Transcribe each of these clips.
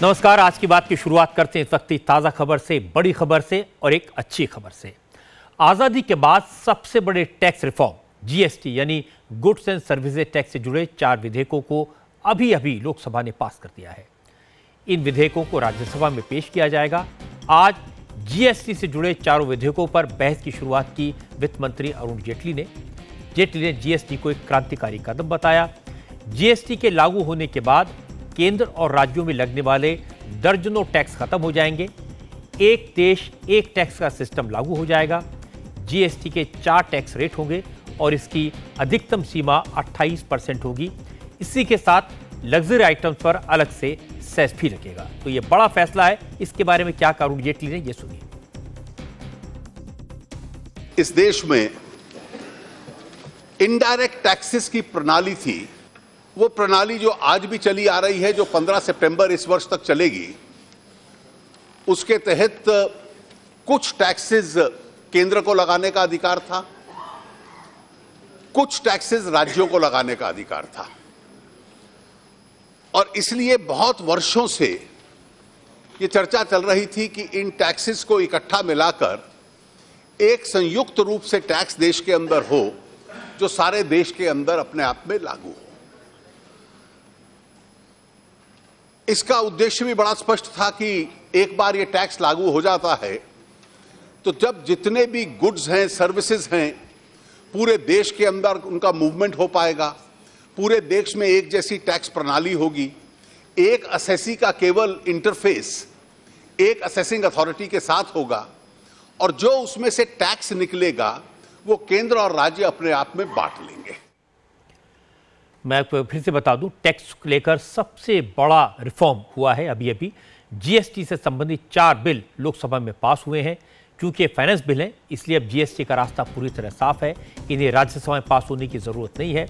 नमस्कार। आज की बात की शुरुआत करते हैं इस वक्त की ताज़ा खबर से, बड़ी खबर से और एक अच्छी खबर से। आज़ादी के बाद सबसे बड़े टैक्स रिफॉर्म जीएसटी यानी गुड्स एंड सर्विसेज टैक्स से जुड़े 4 विधेयकों को अभी अभी लोकसभा ने पास कर दिया है। इन विधेयकों को राज्यसभा में पेश किया जाएगा। आज जीएसटी से जुड़े 4 विधेयकों पर बहस की शुरुआत की वित्त मंत्री अरुण जेटली ने जीएसटी को एक क्रांतिकारी कदम बताया। जीएसटी के लागू होने के बाद केंद्र और राज्यों में लगने वाले दर्जनों टैक्स खत्म हो जाएंगे। एक देश एक टैक्स का सिस्टम लागू हो जाएगा। जीएसटी के 4 टैक्स रेट होंगे और इसकी अधिकतम सीमा 28% होगी। इसी के साथ लग्जरी आइटम्स पर अलग से सेस भी लगेगा। तो ये बड़ा फैसला है। इसके बारे में क्या कहा अरुण जेटली ने, ये सुनिए। इस देश में इनडायरेक्ट टैक्सेस की प्रणाली थी, वो प्रणाली जो आज भी चली आ रही है, जो 15 सितंबर इस वर्ष तक चलेगी। उसके तहत कुछ टैक्सेस केंद्र को लगाने का अधिकार था, कुछ टैक्सेस राज्यों को लगाने का अधिकार था। और इसलिए बहुत वर्षों से ये चर्चा चल रही थी कि इन टैक्सेस को इकट्ठा मिलाकर एक संयुक्त रूप से टैक्स देश के अंदर हो, जो सारे देश के अंदर अपने आप में लागू हो। इसका उद्देश्य भी बड़ा स्पष्ट था कि एक बार ये टैक्स लागू हो जाता है तो जब जितने भी गुड्स हैं, सर्विसेज हैं, पूरे देश के अंदर उनका मूवमेंट हो पाएगा। पूरे देश में एक जैसी टैक्स प्रणाली होगी। एक असेसी का केवल इंटरफेस एक असेसिंग अथॉरिटी के साथ होगा और जो उसमें से टैक्स निकलेगा वो केंद्र और राज्य अपने आप में बांट लेंगे। मैं फिर से बता दूं, टैक्स को लेकर सबसे बड़ा रिफॉर्म हुआ है अभी जीएसटी से संबंधित 4 बिल लोकसभा में पास हुए हैं। क्योंकि फाइनेंस बिल हैं, इसलिए अब जीएसटी का रास्ता पूरी तरह साफ है। इन्हें राज्यसभा में पास होने की जरूरत नहीं है।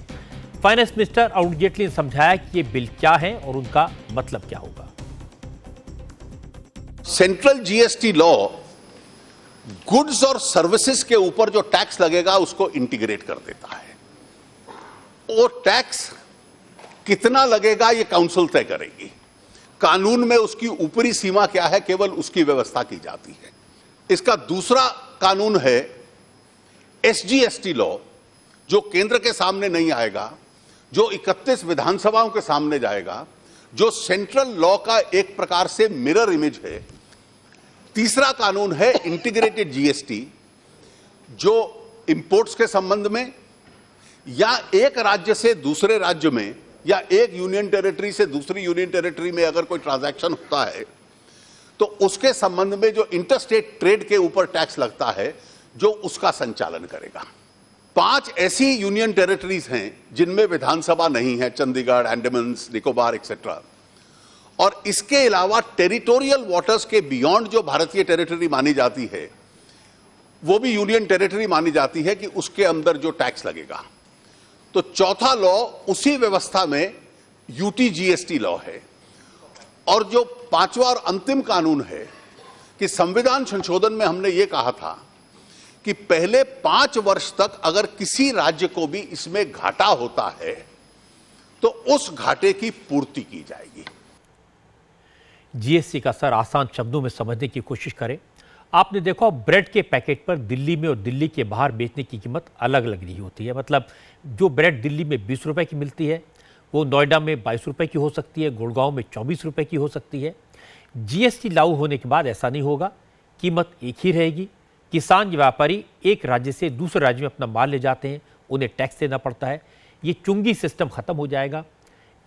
फाइनेंस मिनिस्टर अरुण जेटली ने समझाया कि ये बिल क्या है और उनका मतलब क्या होगा। सेंट्रल जीएसटी लॉ गुड्स और सर्विसेज के ऊपर जो टैक्स लगेगा उसको इंटीग्रेट कर देता है। और टैक्स कितना लगेगा ये काउंसिल तय करेगी। कानून में उसकी ऊपरी सीमा क्या है, केवल उसकी व्यवस्था की जाती है। इसका दूसरा कानून है एसजीएसटी लॉ, जो केंद्र के सामने नहीं आएगा, जो 31 विधानसभाओं के सामने जाएगा, जो सेंट्रल लॉ का एक प्रकार से मिरर इमेज है। तीसरा कानून है इंटीग्रेटेड जीएसटी, जो इंपोर्ट्स के संबंध में या एक राज्य से दूसरे राज्य में या एक यूनियन टेरिटरी से दूसरी यूनियन टेरिटरी में अगर कोई ट्रांजैक्शन होता है तो उसके संबंध में जो इंटरस्टेट ट्रेड के ऊपर टैक्स लगता है, जो उसका संचालन करेगा। 5 ऐसी यूनियन टेरिटरीज हैं जिनमें विधानसभा नहीं है, चंडीगढ़, अंडमान निकोबार एक्सेट्रा। और इसके अलावा टेरिटोरियल वाटर्स के बियॉन्ड जो भारतीय टेरिटरी मानी जाती है, वो भी यूनियन टेरिटरी मानी जाती है कि उसके अंदर जो टैक्स लगेगा। तो चौथा लॉ उसी व्यवस्था में यूटीजीएसटी लॉ है। और जो 5वां और अंतिम कानून है कि संविधान संशोधन में हमने ये कहा था कि पहले 5 वर्ष तक अगर किसी राज्य को भी इसमें घाटा होता है तो उस घाटे की पूर्ति की जाएगी। जीएसटी का असर आसान शब्दों में समझने की कोशिश करें। आपने देखा ब्रेड के पैकेट पर दिल्ली में और दिल्ली के बाहर बेचने की कीमत अलग अलग नहीं होती है। मतलब जो ब्रेड दिल्ली में 20 रुपए की मिलती है, वो नोएडा में 22 रुपए की हो सकती है, गुड़गांव में 24 रुपए की हो सकती है। जीएसटी लागू होने के बाद ऐसा नहीं होगा, कीमत एक ही रहेगी। किसान या व्यापारी एक राज्य से दूसरे राज्य में अपना माल ले जाते हैं, उन्हें टैक्स देना पड़ता है। ये चुंगी सिस्टम खत्म हो जाएगा।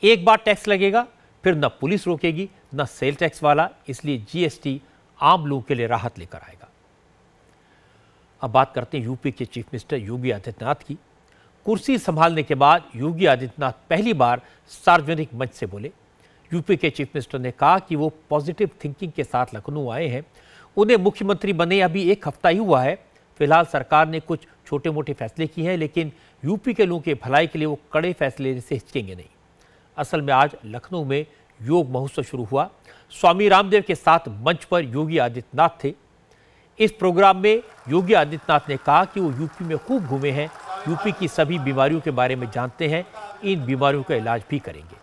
एक बार टैक्स लगेगा, फिर न पुलिस रोकेगी न सेल टैक्स वाला। इसलिए जीएसटी आम लोगों के लिए राहत लेकर आएगा। अब बात करते हैं यूपी के चीफ मिनिस्टर योगी आदित्यनाथ की। कुर्सी संभालने के बाद योगी आदित्यनाथ पहली बार सार्वजनिक मंच से बोले। यूपी के चीफ मिनिस्टर ने कहा कि वो पॉजिटिव थिंकिंग के साथ लखनऊ आए हैं। उन्हें मुख्यमंत्री बने अभी 1 हफ्ता ही हुआ है। फिलहाल सरकार ने कुछ छोटे मोटे फैसले किए हैं, लेकिन यूपी के लोगों के भलाई के लिए वो कड़े फैसले लेने से हिचकेंगे नहीं। असल में आज लखनऊ में योग महोत्सव शुरू हुआ। स्वामी रामदेव के साथ मंच पर योगी आदित्यनाथ थे। इस प्रोग्राम में योगी आदित्यनाथ ने कहा कि वो यूपी में खूब घूमे हैं, यूपी की सभी बीमारियों के बारे में जानते हैं, इन बीमारियों का इलाज भी करेंगे।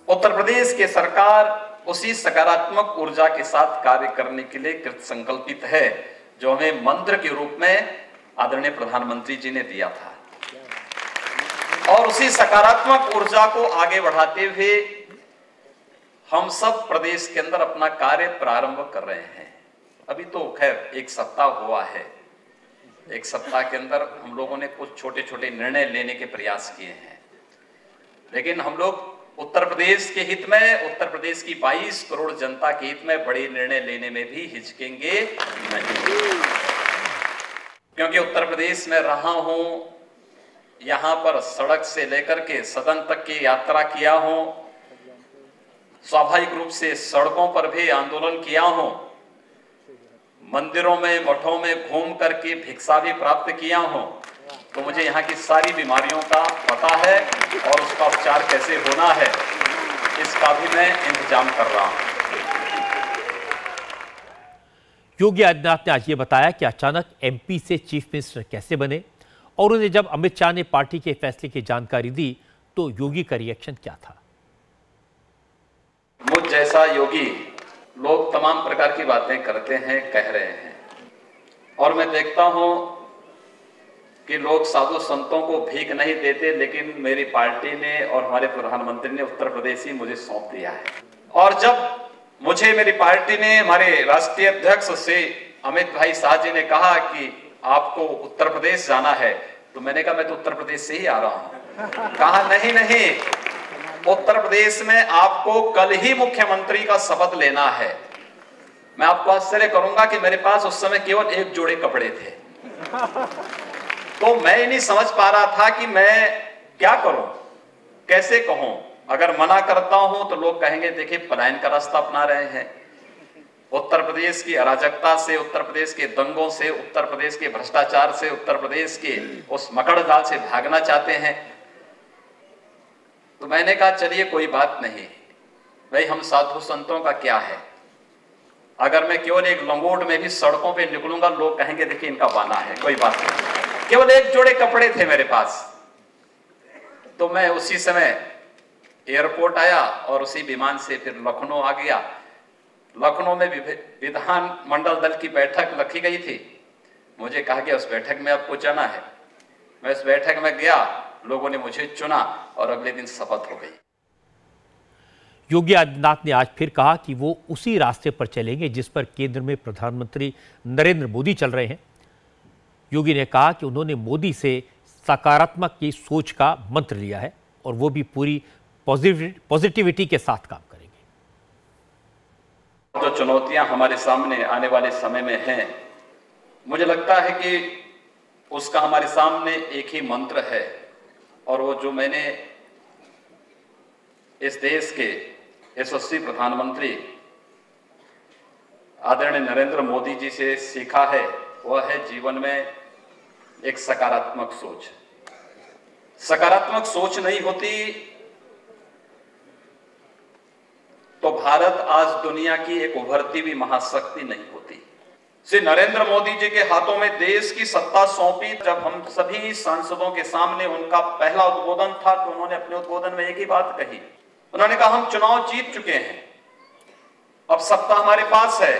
उत्तर प्रदेश की सरकार उसी सकारात्मक ऊर्जा के साथ कार्य करने के लिए कृत संकल्पित है जो हमें मंत्र के रूप में आदरणीय प्रधानमंत्री जी ने दिया था, और उसी सकारात्मक ऊर्जा को आगे बढ़ाते हुए हम सब प्रदेश के अंदर अपना कार्य प्रारंभ कर रहे हैं। अभी तो खैर एक सप्ताह हुआ है, एक सप्ताह के अंदर हम लोगों ने कुछ छोटे छोटे निर्णय लेने के प्रयास किए हैं, लेकिन हम लोग उत्तर प्रदेश के हित में, उत्तर प्रदेश की 22 करोड़ जनता के हित में बड़े निर्णय लेने में भी हिचकेंगे नहीं, क्योंकि उत्तर प्रदेश में रहा हूं, यहां पर सड़क से लेकर के सदन तक की यात्रा किया हूं, स्वाभाविक रूप से सड़कों पर भी आंदोलन किया हूं, मंदिरों में मठों में घूम करके भिक्षा भी प्राप्त किया हूं, तो मुझे यहाँ की सारी बीमारियों का पता है और उसका उपचार कैसे होना है इसका भी मैं इंतजाम कर रहा हूं। योगी आदित्यनाथ ने आज ये बताया कि अचानक एमपी से चीफ मिनिस्टर कैसे बने, और उन्हें जब अमित शाह ने पार्टी के फैसले की जानकारी दी तो योगी का रिएक्शन क्या था। मुझ जैसा योगी लोग तमाम प्रकार की बातें करते हैं, कह रहे हैं, और मैं देखता हूं कि लोग साधु संतों को भीख नहीं देते, लेकिन मेरी पार्टी ने और हमारे प्रधानमंत्री ने उत्तर प्रदेश ही मुझे सौंप दिया है। और जब मुझे मेरी पार्टी ने, हमारे राष्ट्रीय अध्यक्ष से अमित भाई शाह जी ने कहा कि आपको उत्तर प्रदेश जाना है, तो मैंने कहा मैं तो उत्तर प्रदेश से ही आ रहा हूं। कहा नहीं नहीं, उत्तर प्रदेश में आपको कल ही मुख्यमंत्री का शपथ लेना है। मैं आपको आश्चर्य करूंगा कि मेरे पास उस समय केवल एक जोड़े कपड़े थे, तो मैं ही नहीं समझ पा रहा था कि मैं क्या करूं, कैसे कहूं। अगर मना करता हूं तो लोग कहेंगे देखिए पलायन का रास्ता अपना रहे हैं, उत्तर प्रदेश की अराजकता से, उत्तर प्रदेश के दंगों से, उत्तर प्रदेश के भ्रष्टाचार से, उत्तर प्रदेश के उस मकड़ जाल से भागना चाहते हैं। तो मैंने कहा चलिए कोई बात नहीं भाई, हम साधु संतों का क्या है, अगर मैं केवल एक लंगोट में भी सड़कों पे निकलूंगा लोग कहेंगे देखिए इनका बाना है, कोई बात नहीं। केवल एक जोड़े कपड़े थे मेरे पास, तो मैं उसी समय एयरपोर्ट आया और उसी विमान से फिर लखनऊ आ गया। लखनऊ में विधान मंडल दल की बैठक रखी गई थी, मुझे कहा गया उस बैठक में आपको जाना है। मैं उस बैठक में गया, लोगों ने मुझे चुना और अगले दिन शपथ हो गई। योगी आदित्यनाथ ने आज फिर कहा कि वो उसी रास्ते पर चलेंगे जिस पर केंद्र में प्रधानमंत्री नरेंद्र मोदी चल रहे हैं। योगी ने कहा कि उन्होंने मोदी से सकारात्मक की सोच का मंत्र लिया है और वो भी पूरी पॉजिटिविटी के साथ काम करेंगे। जो चुनौतियां हमारे सामने आने वाले समय में हैं, मुझे लगता है कि उसका हमारे सामने एक ही मंत्र है, और वो जो मैंने इस देश के यशस्वी प्रधानमंत्री आदरणीय नरेंद्र मोदी जी से सीखा है, वह है जीवन में एक सकारात्मक सोच। सकारात्मक सोच नहीं होती तो भारत आज दुनिया की एक उभरती हुई महाशक्ति नहीं होती। श्री नरेंद्र मोदी जी के हाथों में देश की सत्ता सौंपी, जब हम सभी सांसदों के सामने उनका पहला उद्बोधन था तो उन्होंने अपने उद्बोधन में एक ही बात कही, उन्होंने कहा हम चुनाव जीत चुके हैं, अब सत्ता हमारे पास है,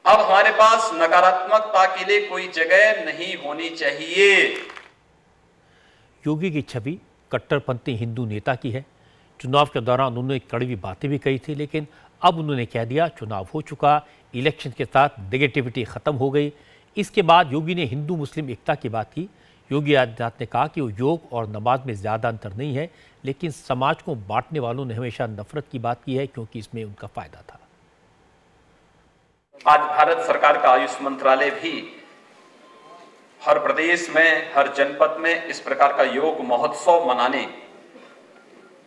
अब हमारे पास नकारात्मकता के लिए कोई जगह नहीं होनी चाहिए। योगी की छवि कट्टरपंथी हिंदू नेता की है। चुनाव के दौरान उन्होंने कड़वी बातें भी कही थी, लेकिन अब उन्होंने कह दिया चुनाव हो चुका, इलेक्शन के साथ नेगेटिविटी खत्म हो गई। इसके बाद योगी ने हिंदू मुस्लिम एकता की बात की। योगी आदित्यनाथ ने कहा कि वो योग और नमाज में ज़्यादा अंतर नहीं है, लेकिन समाज को बांटने वालों ने हमेशा नफरत की बात की है क्योंकि इसमें उनका फायदा था। आज भारत सरकार का आयुष मंत्रालय भी हर प्रदेश में, हर जनपद में इस प्रकार का योग महोत्सव मनाने,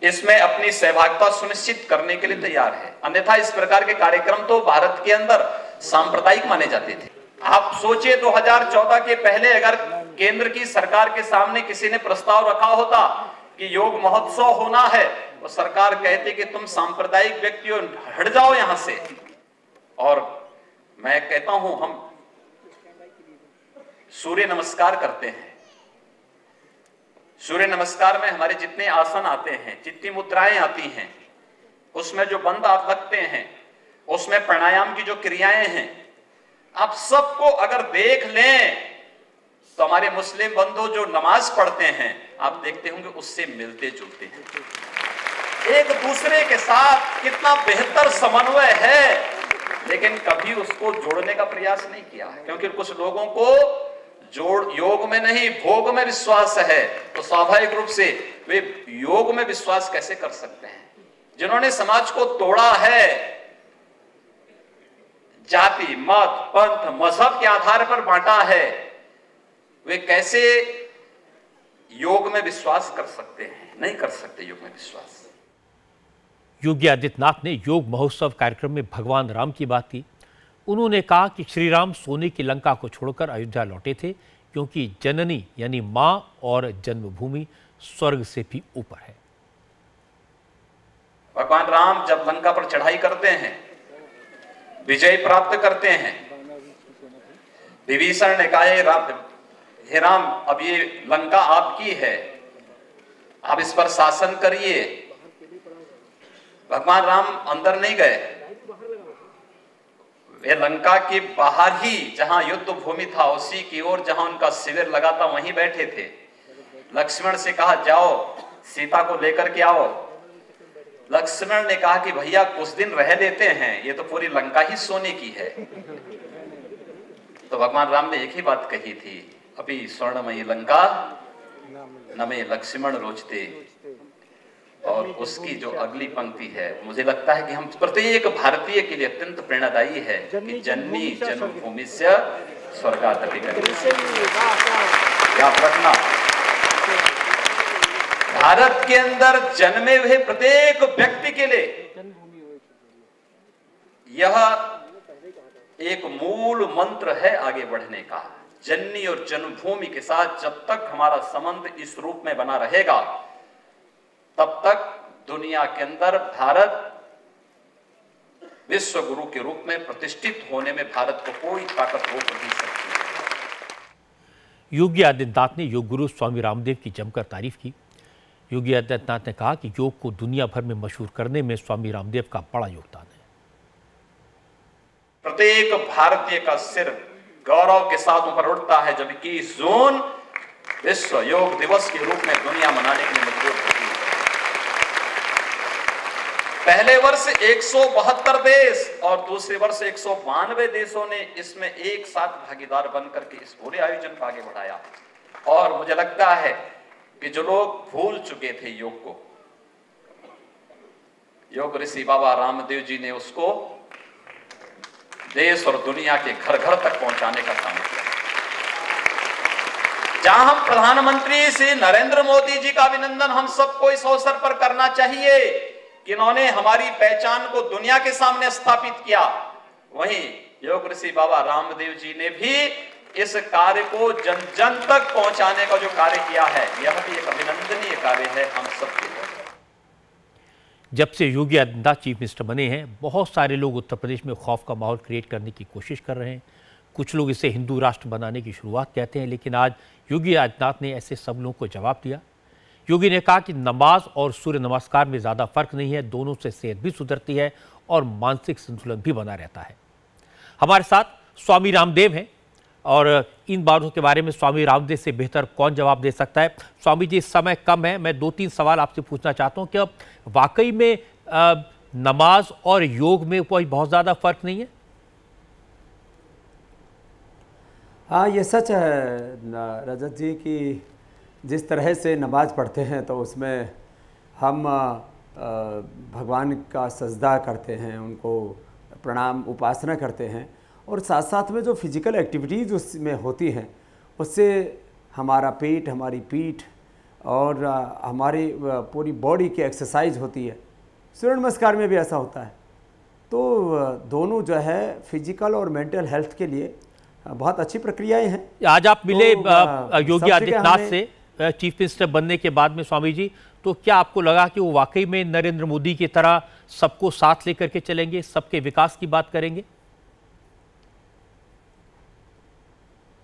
इसमें अपनी सहभागिता सुनिश्चित करने के लिए तैयार है। अन्यथा इस प्रकार के कार्यक्रम तो भारत के अंदर सांप्रदायिक माने जाते थे। आप सोचिए 2014 के पहले अगर केंद्र की सरकार के सामने किसी ने प्रस्ताव रखा होता कि योग महोत्सव होना है, तो सरकार कहती कि तुम सांप्रदायिक व्यक्ति हो, हट जाओ यहां से। और मैं कहता हूं हम सूर्य नमस्कार करते हैं, सूर्य नमस्कार में हमारे जितने आसन आते हैं, जितनी मुद्राएं आती हैं, उसमें जो बंद आप लगते हैं, उसमें प्राणायाम की जो क्रियाएं हैं, आप सबको अगर देख लें तो हमारे मुस्लिम बंधु जो नमाज पढ़ते हैं आप देखते होंगे उससे मिलते जुलते हैं। एक दूसरे के साथ कितना बेहतर समन्वय है, लेकिन कभी उसको जोड़ने का प्रयास नहीं किया है, क्योंकि कुछ लोगों को योग में नहीं भोग में विश्वास है, तो स्वाभाविक रूप से वे योग में विश्वास कैसे कर सकते हैं। जिन्होंने समाज को तोड़ा है, जाति, मत, पंथ, मजहब के आधार पर बांटा है, वे कैसे योग में विश्वास कर सकते हैं? नहीं कर सकते योग में विश्वास। योगी आदित्यनाथ ने योग महोत्सव कार्यक्रम में भगवान राम की बात की। उन्होंने कहा कि श्री राम सोने की लंका को छोड़कर अयोध्या लौटे थे, क्योंकि जननी यानी मां और जन्मभूमि स्वर्ग से भी ऊपर है। भगवान राम जब लंका पर चढ़ाई करते हैं, विजय प्राप्त करते हैं, विभीषण ने कहा हे राम अब ये लंका आपकी है, आप इस पर शासन करिए। भगवान राम अंदर नहीं गए, वे लंका के बाहर ही जहां युद्ध भूमि था उसी की ओर जहां उनका शिविर लगा था वहीं बैठे थे। लक्ष्मण से कहा जाओ सीता को लेकर के आओ। लक्ष्मण ने कहा कि भैया कुछ दिन रह लेते हैं, ये तो पूरी लंका ही सोने की है। तो भगवान राम ने एक ही बात कही थी, अभी स्वर्णमयी लंका न में लक्ष्मण रोचते। और उसकी जो अगली पंक्ति है, मुझे लगता है कि हम प्रत्येक भारतीय के लिए अत्यंत प्रेरणादायी है कि जननी जन्मभूमि से स्वर्गादपि याद रखना। भारत के अंदर जन्मे हुए प्रत्येक व्यक्ति के लिए यह एक मूल मंत्र है आगे बढ़ने का। जननी और जन्मभूमि के साथ जब तक हमारा संबंध इस रूप में बना रहेगा, तब तक दुनिया के अंदर भारत विश्व गुरु के रूप में प्रतिष्ठित होने में भारत को कोई ताकत रोक नहीं सकती। योगी आदित्यनाथ ने योग गुरु स्वामी रामदेव की जमकर तारीफ की। योगी आदित्यनाथ ने कहा कि योग को दुनिया भर में मशहूर करने में स्वामी रामदेव का बड़ा योगदान है। प्रत्येक भारतीय का सिर गौरव के साथ ऊपर उठता है जब 21 जून विश्व योग दिवस के रूप में दुनिया मनाने के लिए मजबूर होती है। पहले वर्ष 172 देश और दूसरे वर्ष 192 देशों ने इसमें एक साथ भागीदार बनकर के इस पूरे आयोजन को आगे बढ़ाया। और मुझे लगता है कि जो लोग भूल चुके थे योग को, योग ऋषि बाबा रामदेव जी ने उसको देश और दुनिया के घर घर तक पहुंचाने का काम किया। जहां हम प्रधानमंत्री श्री नरेंद्र मोदी जी का अभिनंदन हम सबको इस अवसर पर करना चाहिए कि इन्होंने हमारी पहचान को दुनिया के सामने स्थापित किया, वहीं योग ऋषि बाबा रामदेव जी ने भी इस कार्य को जन जन तक पहुंचाने का जो कार्य किया है, यह भी एक अभिनंदनीय कार्य है हम सबके लिए। जब से योगी आदित्यनाथ चीफ मिनिस्टर बने हैं, बहुत सारे लोग उत्तर प्रदेश में खौफ का माहौल क्रिएट करने की कोशिश कर रहे हैं। कुछ लोग इसे हिंदू राष्ट्र बनाने की शुरुआत कहते हैं, लेकिन आज योगी आदित्यनाथ ने ऐसे सब लोगों को जवाब दिया। योगी ने कहा कि नमाज और सूर्य नमस्कार में ज़्यादा फर्क नहीं है, दोनों से सेहत भी सुधरती है और मानसिक संतुलन भी बना रहता है। हमारे साथ स्वामी रामदेव हैं और इन बातों के बारे में स्वामी रामदेव से बेहतर कौन जवाब दे सकता है। स्वामी जी, समय कम है, मैं 2-3 सवाल आपसे पूछना चाहता हूं कि अब वाकई में नमाज और योग में कोई बहुत ज़्यादा फर्क नहीं है? हाँ, ये सच है रजत जी कि जिस तरह से नमाज पढ़ते हैं तो उसमें हम भगवान का सजदा करते हैं, उनको प्रणाम उपासना करते हैं, और साथ साथ में जो फिजिकल एक्टिविटीज़ उसमें होती हैं उससे हमारा पेट, हमारी पीठ और हमारी पूरी बॉडी की एक्सरसाइज होती है। सूर्य नमस्कार में भी ऐसा होता है। तो दोनों जो है फिजिकल और मेंटल हेल्थ के लिए बहुत अच्छी प्रक्रियाएं हैं। आज आप मिले योगी आदित्यनाथ से चीफ मिनिस्टर बनने के बाद में स्वामी जी, तो क्या आपको लगा कि वो वाकई में नरेंद्र मोदी की तरह सबको साथ लेकर के चलेंगे, सबके विकास की बात करेंगे?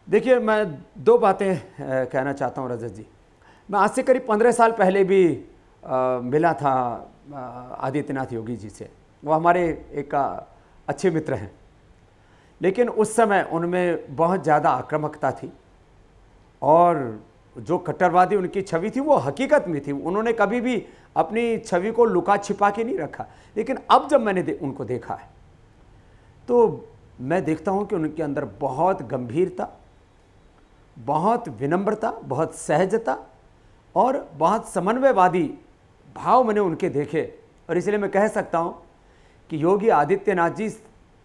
देखिए, मैं 2 बातें कहना चाहता हूं रजत जी। मैं आज से करीब 15 साल पहले भी मिला था आदित्यनाथ योगी जी से। वो हमारे एक अच्छे मित्र हैं, लेकिन उस समय उनमें बहुत ज़्यादा आक्रामकता थी और जो कट्टरवादी उनकी छवि थी वो हकीकत में थी। उन्होंने कभी भी अपनी छवि को लुका छिपा के नहीं रखा। लेकिन अब जब मैंने उनको देखा है तो मैं देखता हूं कि उनके अंदर बहुत गंभीरता, बहुत विनम्रता, बहुत सहजता और बहुत समन्वयवादी भाव मैंने उनके देखे। और इसलिए मैं कह सकता हूं कि योगी आदित्यनाथ जी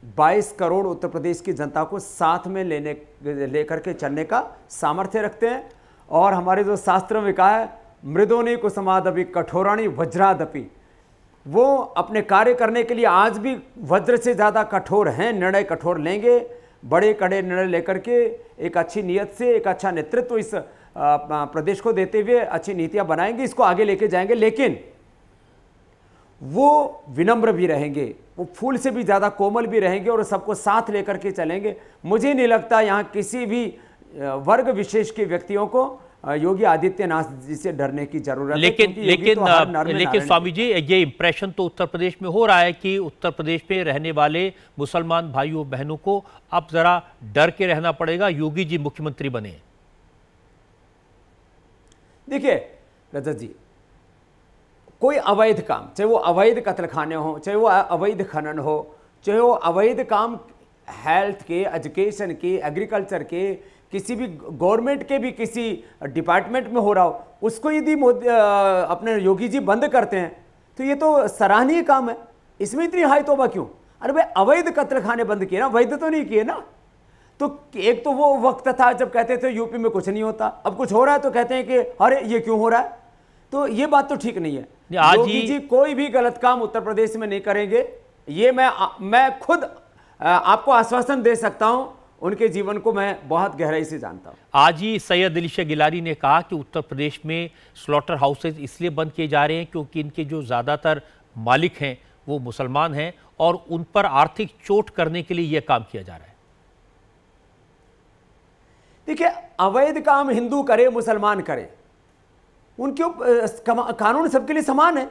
22 करोड़ उत्तर प्रदेश की जनता को साथ में लेकर के चलने का सामर्थ्य रखते हैं। और हमारे जो शास्त्रों में कहा है, मृदोनी कुसुमादपि कठोराणी वज्रादपि, वो अपने कार्य करने के लिए आज भी वज्र से ज़्यादा कठोर हैं। निर्णय कठोर लेंगे, बड़े कड़े निर्णय लेकर के एक अच्छी नीयत से एक अच्छा नेतृत्व इस प्रदेश को देते हुए अच्छी नीतियां बनाएंगे, इसको आगे लेके जाएंगे। लेकिन वो विनम्र भी रहेंगे, वो फूल से भी ज़्यादा कोमल भी रहेंगे और सबको साथ लेकर के चलेंगे। मुझे नहीं लगता यहाँ किसी भी वर्ग विशेष के व्यक्तियों को योगी आदित्यनाथ जी से डरने की जरूरत है। लेकिन स्वामी जी, ये इंप्रेशन तो उत्तर प्रदेश में हो रहा है कि उत्तर प्रदेश में रहने वाले मुसलमान भाइयों बहनों को अब जरा डर के रहना पड़ेगा, योगी जी मुख्यमंत्री बने। देखिए रजत जी, कोई अवैध काम, चाहे वो अवैध कत्लखाने हो, चाहे वो अवैध खनन हो, चाहे वो अवैध काम हेल्थ के, एजुकेशन के, एग्रीकल्चर के, किसी भी गवर्नमेंट के भी किसी डिपार्टमेंट में हो रहा हो, उसको यदि अपने योगी जी बंद करते हैं तो ये तो सराहनीय काम है। इसमें इतनी हाई तौबा क्यों? अरे भाई, अवैध कत्लखाने बंद किए ना, वैध तो नहीं किए ना। तो एक तो वो वक्त था जब कहते थे यूपी में कुछ नहीं होता, अब कुछ हो रहा है तो कहते हैं कि अरे ये क्यों हो रहा है। तो ये बात तो ठीक नहीं है। योगी जी कोई भी गलत काम उत्तर प्रदेश में नहीं करेंगे, ये मैं खुद आपको आश्वासन दे सकता हूं। उनके जीवन को मैं बहुत गहराई से जानता हूं। आज ही सैयद अली शाह गिलानी ने कहा कि उत्तर प्रदेश में स्लॉटर हाउसेज इसलिए बंद किए जा रहे हैं क्योंकि इनके जो ज़्यादातर मालिक हैं वो मुसलमान हैं और उन पर आर्थिक चोट करने के लिए यह काम किया जा रहा है। देखिए, अवैध काम हिंदू करे मुसलमान करे, उनके कानून सबके लिए समान है।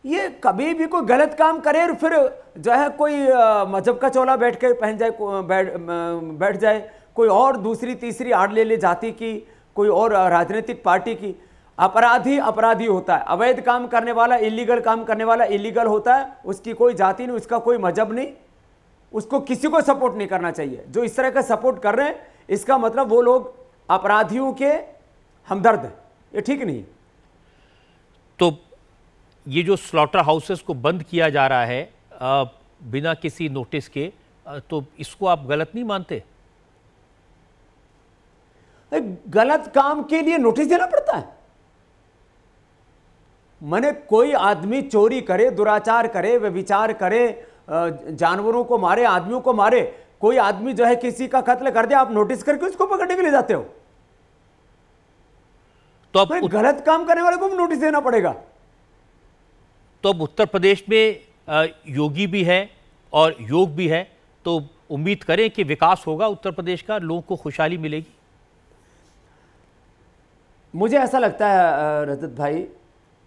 ये कभी भी कोई गलत काम करे और फिर जो है कोई मजहब का चोला बैठ के पहन जाए, बैठ जाए, कोई और दूसरी तीसरी आड़ ले जाति की, कोई और राजनीतिक पार्टी की, अपराधी होता है। अवैध काम करने वाला, इलीगल काम करने वाला इलीगल होता है। उसकी कोई जाति नहीं, उसका कोई मजहब नहीं, उसको किसी को सपोर्ट नहीं करना चाहिए। जो इस तरह का सपोर्ट कर रहे हैं, इसका मतलब वो लोग अपराधियों के हमदर्द हैं। ये ठीक नहीं। तो ये जो स्लॉटर हाउसेस को बंद किया जा रहा है बिना किसी नोटिस के, तो इसको आप गलत नहीं मानते? गलत काम के लिए नोटिस देना पड़ता है? माने कोई आदमी चोरी करे, दुराचार करे, व्यभिचार करे, जानवरों को मारे, आदमियों को मारे, कोई आदमी जो है किसी का कत्ल कर दे, आप नोटिस करके उसको पकड़ने के लिए जाते हो? तो अब गलत काम करने वाले को भी नोटिस देना पड़ेगा। तो अब उत्तर प्रदेश में योगी भी है और योग भी है, तो उम्मीद करें कि विकास होगा उत्तर प्रदेश का, लोगों को खुशहाली मिलेगी। मुझे ऐसा लगता है रजत भाई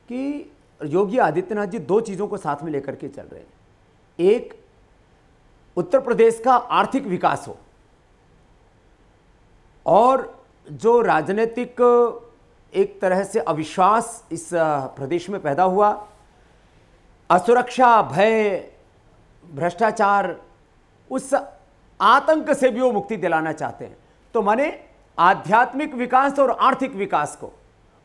कि योगी आदित्यनाथ जी दो चीज़ों को साथ में लेकर के चल रहे हैं। एक, उत्तर प्रदेश का आर्थिक विकास हो, और जो राजनीतिक एक तरह से अविश्वास इस प्रदेश में पैदा हुआ, असुरक्षा, भय, भ्रष्टाचार, उस आतंक से भी वो मुक्ति दिलाना चाहते हैं। तो माने आध्यात्मिक विकास और आर्थिक विकास को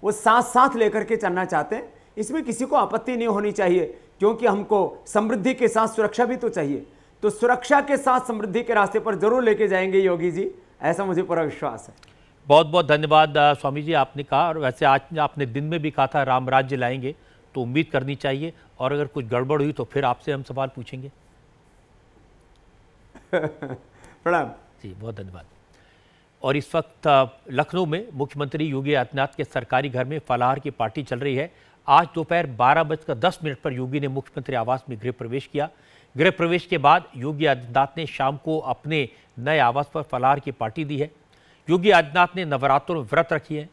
वो साथ साथ लेकर के चलना चाहते हैं। इसमें किसी को आपत्ति नहीं होनी चाहिए, क्योंकि हमको समृद्धि के साथ सुरक्षा भी तो चाहिए। तो सुरक्षा के साथ समृद्धि के रास्ते पर जरूर लेके जाएंगे योगी जी, ऐसा मुझे पूरा विश्वास है। बहुत बहुत धन्यवाद स्वामी जी, आपने कहा, और वैसे आज आपने दिन में भी कहा था राम राज्य लाएंगे, तो उम्मीद करनी चाहिए, और अगर कुछ गड़बड़ हुई तो फिर आपसे हम सवाल पूछेंगे। प्रणाम जी, बहुत धन्यवाद। और इस वक्त लखनऊ में मुख्यमंत्री योगी आदित्यनाथ के सरकारी घर में फलाहार की पार्टी चल रही है। आज दोपहर 12:10 पर योगी ने मुख्यमंत्री आवास में गृह प्रवेश किया। गृह प्रवेश के बाद योगी आदित्यनाथ ने शाम को अपने नए आवास पर फलाहार की पार्टी दी है। योगी आदित्यनाथ ने नवरात्रों में व्रत रखी है।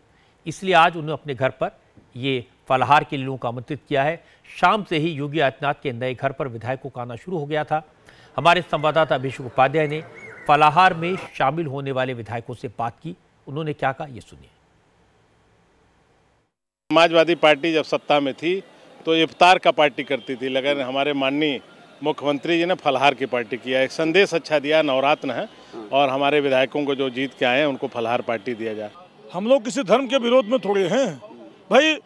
इसलिए आज उन्होंने अपने घर पर ये फलाहार के लिए लोगों को आमंत्रित किया है। शाम से ही योगी आदित्यनाथ के नए घर पर विधायकों का आना शुरू हो गया था। हमारे संवाददाता अभिषेक उपाध्याय ने फलाहार में शामिल होने वाले विधायकों से बात की। उन्होंने क्या कहा, ये सुनिए। समाजवादी पार्टी जब सत्ता में थी तो इफ्तार का पार्टी करती थी, लेकिन हमारे माननीय मुख्यमंत्री जी ने फलाहार की पार्टी किया। एक संदेश अच्छा दिया, नवरात्र है और हमारे विधायकों को जो जीत के आए हैं उनको फलाहार पार्टी दिया जाए। हम लोग किसी धर्म के विरोध में थोड़े हैं भाई।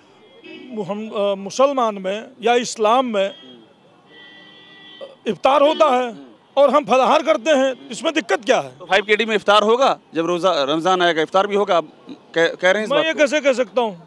हम मुसलमान में या इस्लाम में इफ्तार होता है और हम फलाहार करते हैं, इसमें दिक्कत क्या है? तो 5 KD में इफ्तार होगा, जब रोजा रमजान आएगा इफ्तार भी होगा, कह रहे हैं। मैं ये कैसे कह सकता हूँ?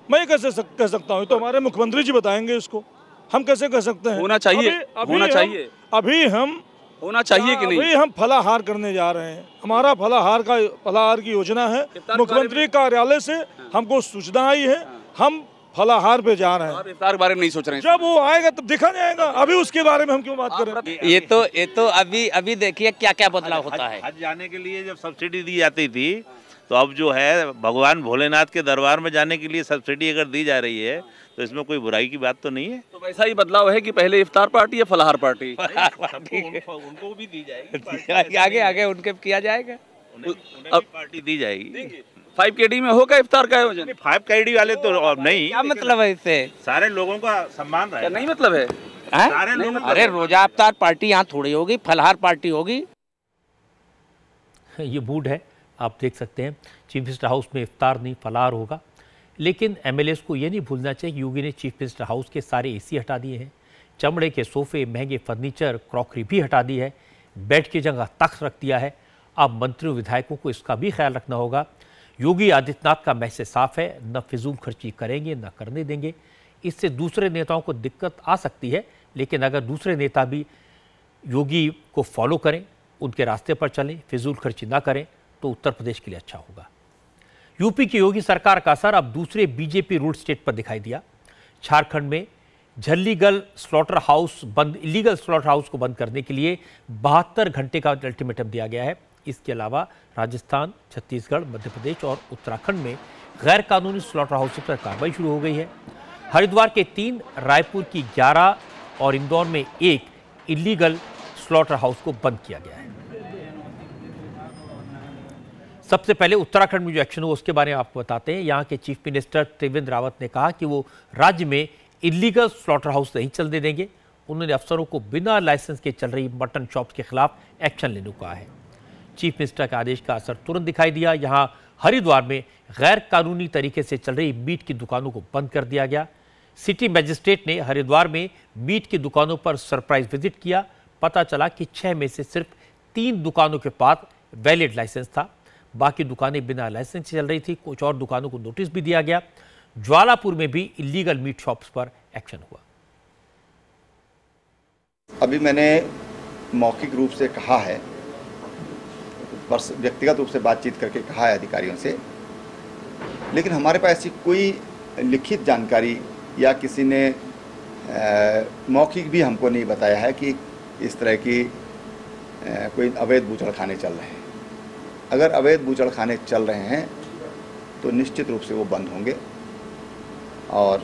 मैं ये कैसे कह सकता हूँ? तो हमारे मुख्यमंत्री जी बताएंगे इसको। हम कैसे कह सकते हैं? होना चाहिए, होना चाहिए। अभी हम होना चाहिए कि नहीं? अभी हम फलाहार करने जा रहे हैं। हमारा फलाहार की योजना है। मुख्यमंत्री कार्यालय से हमको सूचना आई है, हम फलाहार पे जा रहे हैं। आप इफ्तार के बारे में नहीं सोच रहे हैं? जब वो आएगा तब देखा जाएगा। अभी उसके बारे में हम क्यों बात करें? ये तो अभी देखिए क्या क्या बदलाव होता है। हज जाने के लिए जब सब्सिडी दी जाती थी, तो अब जो है भगवान भोलेनाथ के दरबार में जाने के लिए सब्सिडी अगर दी जा रही है तो इसमें कोई बुराई की बात तो नहीं है। तो वैसा ही बदलाव है कि पहले इफ्तार पार्टी या फलाहार पार्टी? उनको भी दी जाएगी, आगे उनके किया जाएगा, उन्हें पार्टी दी जाएगी। 5 KD में होगा इफ्तार का आयोजन? 5 KD वाले तो नहीं। क्या मतलब है इससे? सारे लोगों का सम्मान रहेगा। नहीं मतलब है? सारे लोग, अरे रोजा इफ्तार पार्टी यहाँ थोड़ी होगी, फलाहार पार्टी होगी। ये मूड है, आप देख सकते हैं। चीफ मिनिस्टर हाउस में इफ्तार नहीं फलाहार होगा। लेकिन एमएलएस को ये नहीं भूलना चाहिए कि योगी ने चीफ मिनिस्टर हाउस के सारे एसी हटा दिए हैं, चमड़े के सोफे, महंगे फर्नीचर, क्रॉकरी भी हटा दी है, बेड की जगह तख्त रख दिया है। अब मंत्रियों विधायकों को इसका भी ख्याल रखना होगा। योगी आदित्यनाथ का मैसेज साफ है, न फिजूल खर्ची करेंगे न करने देंगे। इससे दूसरे नेताओं को दिक्कत आ सकती है, लेकिन अगर दूसरे नेता भी योगी को फॉलो करें, उनके रास्ते पर चलें, फिजूल खर्ची ना करें, तो उत्तर प्रदेश के लिए अच्छा होगा। यूपी की योगी सरकार का असर अब दूसरे बीजेपी रूल्ड स्टेट पर दिखाई दिया। झारखंड में इलीगल स्लॉटर हाउस को बंद करने के लिए 72 घंटे का अल्टीमेटम दिया गया है। इसके अलावा राजस्थान, छत्तीसगढ़, मध्य प्रदेश और उत्तराखंड में गैर कानूनी स्लॉटर हाउस पर कार्रवाई शुरू हो गई है। हरिद्वार के 3, रायपुर की 11 और इंदौर में 1 इलीगल स्लॉटर हाउस को बंद किया गया है। सबसे पहले उत्तराखंड में जो एक्शन हुआ उसके बारे में आपको बताते हैं। यहाँ के चीफ मिनिस्टर त्रिवेंद्र रावत ने कहा कि वो राज्य में इलीगल स्लॉटर हाउस नहीं चलने देंगे। उन्होंने अफसरों को बिना लाइसेंस के चल रही मटन शॉप्स के खिलाफ एक्शन लेने को कहा है। चीफ मिनिस्टर के आदेश का असर तुरंत दिखाई दिया। यहाँ हरिद्वार में गैर कानूनी तरीके से चल रही मीट की दुकानों को बंद कर दिया गया। सिटी मजिस्ट्रेट ने हरिद्वार में मीट की दुकानों पर सरप्राइज विजिट किया। पता चला कि 6 में से सिर्फ 3 दुकानों के पास वैलिड लाइसेंस था, बाकी दुकानें बिना लाइसेंस से चल रही थी। कुछ और दुकानों को नोटिस भी दिया गया। ज्वालापुर में भी इलीगल मीट शॉप्स पर एक्शन हुआ। अभी मैंने मौखिक रूप से कहा है, व्यक्तिगत रूप से बातचीत करके कहा है अधिकारियों से, लेकिन हमारे पास ऐसी कोई लिखित जानकारी या किसी ने मौखिक भी हमको नहीं बताया है कि इस तरह की कोई अवैध बूचड़खाने चल रहे हैं। अगर अवैध बूचड़खाने चल रहे हैं तो निश्चित रूप से वो बंद होंगे और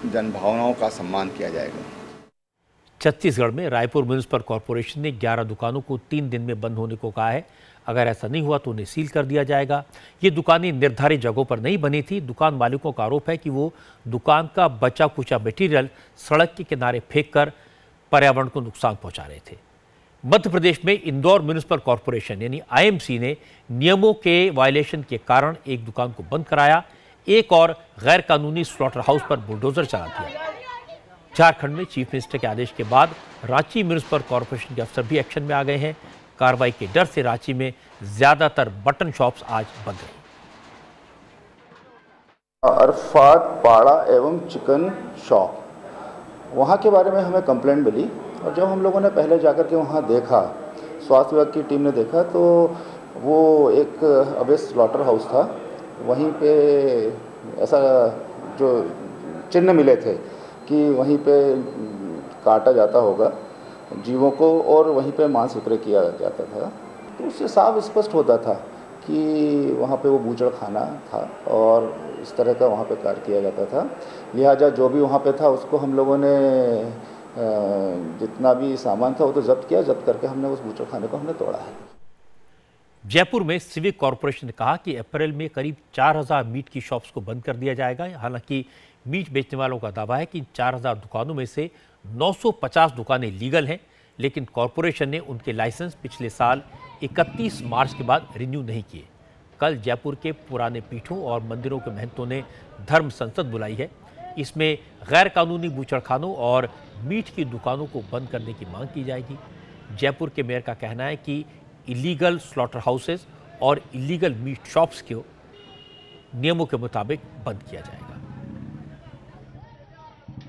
जनभावनाओं का सम्मान किया जाएगा। छत्तीसगढ़ में रायपुर म्युनिसिपल कॉरपोरेशन ने 11 दुकानों को 3 दिन में बंद होने को कहा है। अगर ऐसा नहीं हुआ तो उन्हें सील कर दिया जाएगा। ये दुकानें निर्धारित जगहों पर नहीं बनी थी। दुकान मालिकों का आरोप है कि वो दुकान का बचा कुचा मटेरियल सड़क के किनारे फेंककर पर्यावरण को नुकसान पहुंचा रहे थे। मध्य प्रदेश में इंदौर म्युनिसिपल कॉरपोरेशन यानी आईएमसी ने नियमों के वायलेशन के कारण एक दुकान को बंद कराया। एक और गैर कानूनी स्लॉटर हाउस पर बुलडोजर चला दिया। झारखंड में चीफ मिनिस्टर के आदेश के बाद रांची म्युनिसिपल कॉरपोरेशन के अफसर भी एक्शन में आ गए हैं। कार्रवाई के डर से रांची में ज्यादातर मटन शॉप्स आज बंद रही। अरफात पाड़ा एवं चिकन शॉप, वहाँ के बारे में हमें कंप्लेंट मिली और जब हम लोगों ने पहले जाकर के वहाँ देखा, स्वास्थ्य विभाग की टीम ने देखा, तो वो एक अवैध स्लॉटर हाउस था। वहीं पे ऐसा जो चिन्ह मिले थे कि वहीं पे काटा जाता होगा जीवों को और वहीं पे मांस विक्रय किया जाता था। तो उससे साफ स्पष्ट होता था कि वहाँ पे वो बूचड़खाना था और इस तरह का वहाँ पे कार्य किया जाता था। लिहाजा जो भी वहाँ पे था उसको हम लोगों ने जितना भी सामान था वो तो जब्त किया, जब्त करके हमने उस बूचड़खाने को हमने तोड़ा है। जयपुर में सिविक कॉरपोरेशन ने कहा कि अप्रैल में करीब 4000 मीट की शॉप्स को बंद कर दिया जाएगा। हालांकि मीट बेचने वालों का दावा है कि 4000 दुकानों में से 950 दुकानें लीगल हैं, लेकिन कॉरपोरेशन ने उनके लाइसेंस पिछले साल 31 मार्च के बाद रिन्यू नहीं किए। कल जयपुर के पुराने पीठों और मंदिरों के महंतों ने धर्म संसद बुलाई है। इसमें गैर कानूनी बूचड़खानों और मीट की दुकानों को बंद करने की मांग की जाएगी। जयपुर के मेयर का कहना है कि इलीगल स्लॉटर हाउसेस और इलीगल मीट शॉप्स को नियमों के मुताबिक बंद किया जाएगा।